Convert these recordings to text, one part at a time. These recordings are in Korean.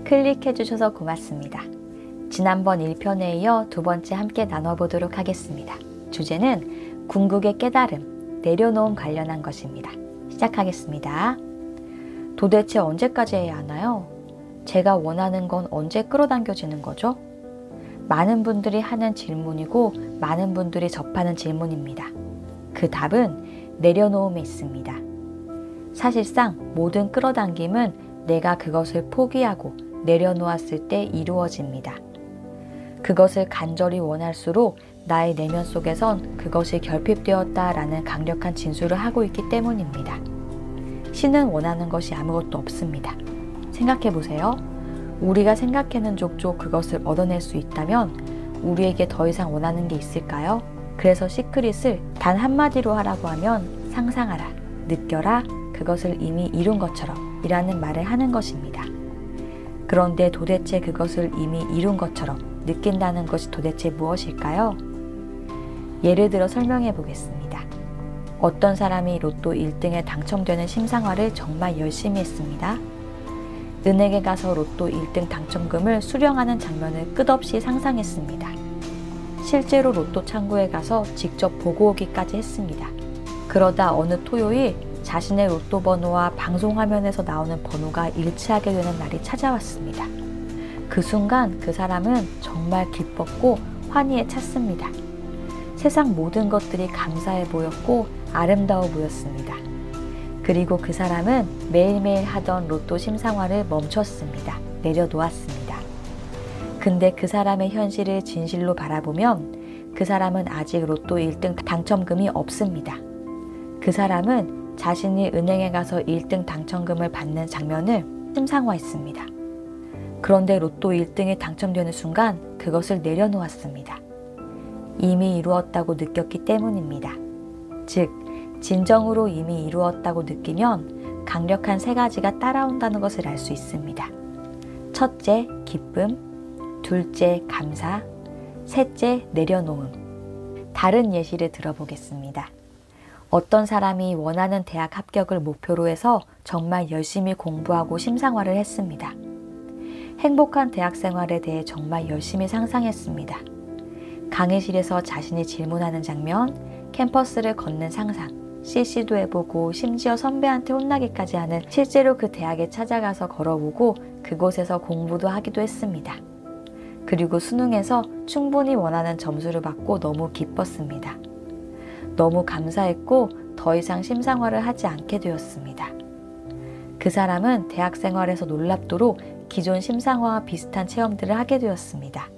클릭해주셔서 고맙습니다. 지난번 1편에 이어 두 번째 함께 나눠보도록 하겠습니다. 주제는 궁극의 깨달음, 내려놓음 관련한 것입니다. 시작하겠습니다. 도대체 언제까지 해야 하나요? 제가 원하는 건 언제 끌어당겨지는 거죠? 많은 분들이 하는 질문이고 많은 분들이 접하는 질문입니다. 그 답은 내려놓음에 있습니다. 사실상 모든 끌어당김은 내가 그것을 포기하고 내려놓았을 때 이루어집니다. 그것을 간절히 원할수록 나의 내면 속에선 그것이 결핍되었다라는 강력한 진술을 하고 있기 때문입니다. 신은 원하는 것이 아무것도 없습니다. 생각해 보세요. 우리가 생각해낸 족족 그것을 얻어낼 수 있다면 우리에게 더 이상 원하는 게 있을까요? 그래서 시크릿을 단 한마디로 하라고 하면 상상하라, 느껴라, 그것을 이미 이룬 것처럼 이라는 말을 하는 것입니다. 그런데 도대체 그것을 이미 이룬 것처럼 느낀다는 것이 도대체 무엇일까요? 예를 들어 설명해 보겠습니다. 어떤 사람이 로또 1등에 당첨되는 심상화를 정말 열심히 했습니다. 은행에 가서 로또 1등 당첨금을 수령하는 장면을 끝없이 상상했습니다. 실제로 로또 창구에 가서 직접 보고 오기까지 했습니다. 그러다 어느 토요일 자신의 로또 번호와 방송 화면에서 나오는 번호가 일치하게 되는 날이 찾아왔습니다. 그 순간 그 사람은 정말 기뻤고 환희에 찼습니다. 세상 모든 것들이 감사해 보였고 아름다워 보였습니다. 그리고 그 사람은 매일매일 하던 로또 심상화를 멈췄습니다. 내려놓았습니다. 근데 그 사람의 현실을 진실로 바라보면 그 사람은 아직 로또 1등 당첨금이 없습니다. 그 사람은 자신이 은행에 가서 1등 당첨금을 받는 장면을 심상화했습니다. 그런데 로또 1등이 당첨되는 순간 그것을 내려놓았습니다. 이미 이루었다고 느꼈기 때문입니다. 즉, 진정으로 이미 이루었다고 느끼면 강력한 세 가지가 따라온다는 것을 알 수 있습니다. 첫째, 기쁨. 둘째, 감사. 셋째, 내려놓음. 다른 예시를 들어보겠습니다. 어떤 사람이 원하는 대학 합격을 목표로 해서 정말 열심히 공부하고 심상화를 했습니다. 행복한 대학 생활에 대해 정말 열심히 상상했습니다. 강의실에서 자신이 질문하는 장면, 캠퍼스를 걷는 상상, CC도 해보고 심지어 선배한테 혼나기까지 하는 실제로 그 대학에 찾아가서 걸어보고 그곳에서 공부도 하기도 했습니다. 그리고 수능에서 충분히 원하는 점수를 받고 너무 기뻤습니다. 너무 감사했고 더 이상 심상화를 하지 않게 되었습니다. 그 사람은 대학 생활에서 놀랍도록 기존 심상화와 비슷한 체험들을 하게 되었습니다.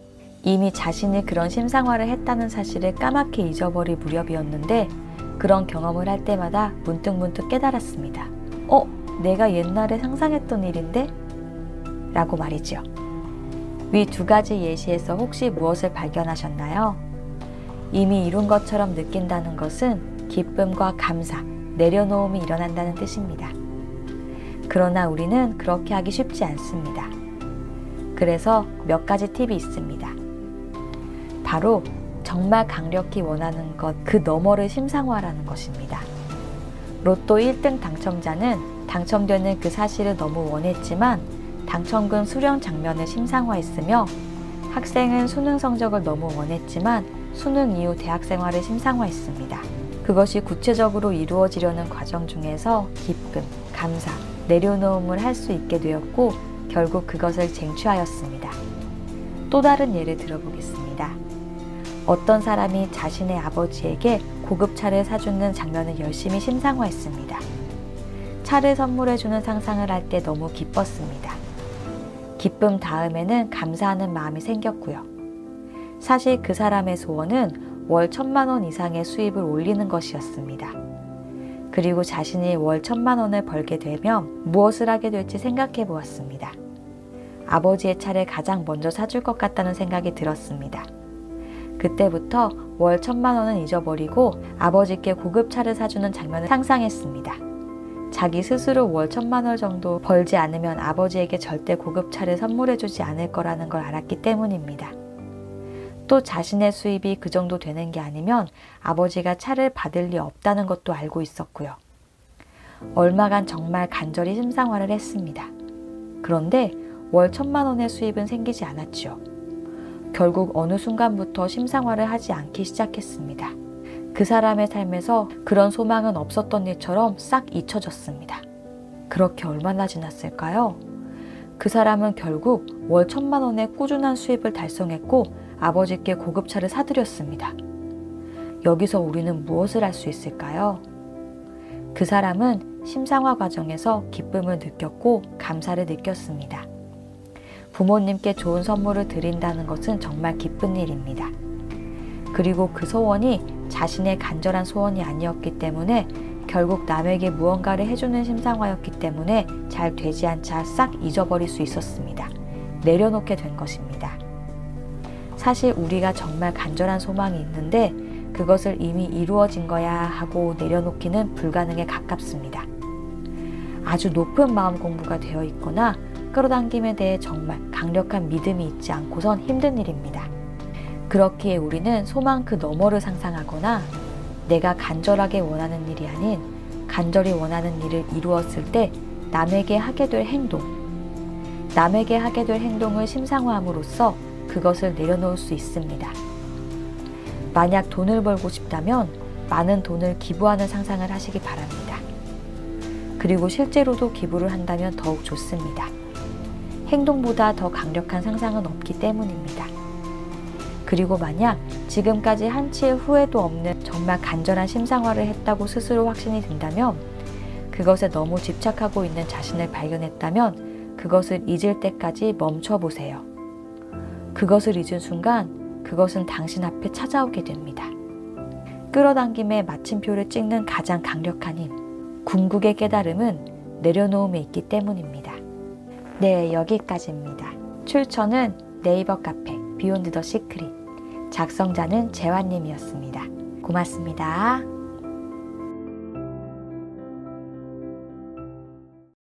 이미 자신이 그런 심상화를 했다는 사실을 까맣게 잊어버릴 무렵이었는데 그런 경험을 할 때마다 문득문득 깨달았습니다. 내가 옛날에 상상했던 일인데? 라고 말이죠. 위 두 가지 예시에서 혹시 무엇을 발견하셨나요? 이미 이룬 것처럼 느낀다는 것은 기쁨과 감사, 내려놓음이 일어난다는 뜻입니다. 그러나 우리는 그렇게 하기 쉽지 않습니다. 그래서 몇 가지 팁이 있습니다. 바로 정말 강력히 원하는 것, 그 너머를 심상화하라는 것입니다. 로또 1등 당첨자는 당첨되는 그 사실을 너무 원했지만 당첨금 수령 장면을 심상화했으며 학생은 수능 성적을 너무 원했지만 수능 이후 대학 생활을 심상화했습니다. 그것이 구체적으로 이루어지려는 과정 중에서 기쁨, 감사, 내려놓음을 할 수 있게 되었고 결국 그것을 쟁취하였습니다. 또 다른 예를 들어보겠습니다. 어떤 사람이 자신의 아버지에게 고급차를 사주는 장면을 열심히 심상화했습니다. 차를 선물해주는 상상을 할 때 너무 기뻤습니다. 기쁨 다음에는 감사하는 마음이 생겼고요. 사실 그 사람의 소원은 월 1,000만 원 이상의 수입을 올리는 것이었습니다. 그리고 자신이 월 1,000만 원을 벌게 되면 무엇을 하게 될지 생각해 보았습니다. 아버지의 차를 가장 먼저 사줄 것 같다는 생각이 들었습니다. 그때부터 월 1,000만 원은 잊어버리고 아버지께 고급차를 사주는 장면을 상상했습니다. 자기 스스로 월 1,000만 원 정도 벌지 않으면 아버지에게 절대 고급차를 선물해주지 않을 거라는 걸 알았기 때문입니다. 또 자신의 수입이 그 정도 되는 게 아니면 아버지가 차를 받을 리 없다는 것도 알고 있었고요. 얼마간 정말 간절히 심상화를 했습니다. 그런데 월 1,000만 원의 수입은 생기지 않았지요. 결국 어느 순간부터 심상화를 하지 않기 시작했습니다. 그 사람의 삶에서 그런 소망은 없었던 일처럼 싹 잊혀졌습니다. 그렇게 얼마나 지났을까요? 그 사람은 결국 월 1,000만 원의 꾸준한 수입을 달성했고 아버지께 고급차를 사드렸습니다. 여기서 우리는 무엇을 할 수 있을까요? 그 사람은 심상화 과정에서 기쁨을 느꼈고 감사를 느꼈습니다. 부모님께 좋은 선물을 드린다는 것은 정말 기쁜 일입니다. 그리고 그 소원이 자신의 간절한 소원이 아니었기 때문에 결국 남에게 무언가를 해주는 심상화였기 때문에 잘 되지 않자 싹 잊어버릴 수 있었습니다. 내려놓게 된 것입니다. 사실 우리가 정말 간절한 소망이 있는데 그것을 이미 이루어진 거야 하고 내려놓기는 불가능에 가깝습니다. 아주 높은 마음 공부가 되어 있거나 끌어당김에 대해 정말 강력한 믿음이 있지 않고선 힘든 일입니다. 그렇기에 우리는 소망 그 너머를 상상하거나 내가 간절하게 원하는 일이 아닌 간절히 원하는 일을 이루었을 때 남에게 하게 될 행동을 심상화함으로써 그것을 내려놓을 수 있습니다. 만약 돈을 벌고 싶다면 많은 돈을 기부하는 상상을 하시기 바랍니다. 그리고 실제로도 기부를 한다면 더욱 좋습니다. 행동보다 더 강력한 상상은 없기 때문입니다. 그리고 만약 지금까지 한치의 후회도 없는 정말 간절한 심상화를 했다고 스스로 확신이 든다면, 그것에 너무 집착하고 있는 자신을 발견했다면 그것을 잊을 때까지 멈춰보세요. 그것을 잊은 순간 그것은 당신 앞에 찾아오게 됩니다. 끌어당김의 마침표를 찍는 가장 강력한 힘, 궁극의 깨달음은 내려놓음에 있기 때문입니다. 네, 여기까지입니다. 출처는 네이버 카페 비욘드 더 시크릿, 작성자는 재환님이었습니다. 고맙습니다.